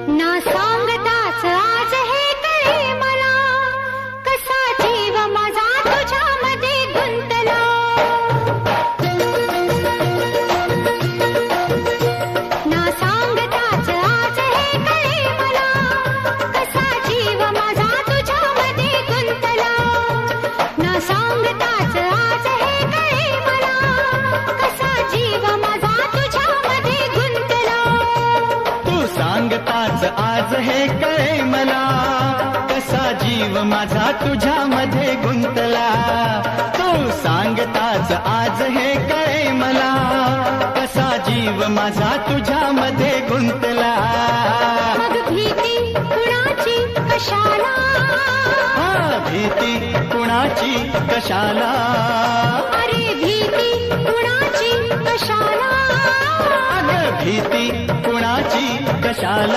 ना सांगताच आज हे कळे मला, कसा जीव माझा तुझ्यामध्ये गुंतला. ना सांगताच आज हे कळे मला, कसा जीव माझा तुझ्यामध्ये गुंतला. ना सांगताच आज हे कळे मला, कसा जीव माझा तुझ्यामध्ये गुंतला. तू सांगताच आज हे कळे मला, कसा जीव माझा तुझ्यामध्ये गुंतला. तू सांगताच आज हे कळे मला, कसा जीव माझा तुझ्यामध्ये गुंतला. मग भीती कुणाची कशाला, भीती कुणाची कशाला. अरे भीती कुणाची कशाला. अगं भीती कुणाची कशाला.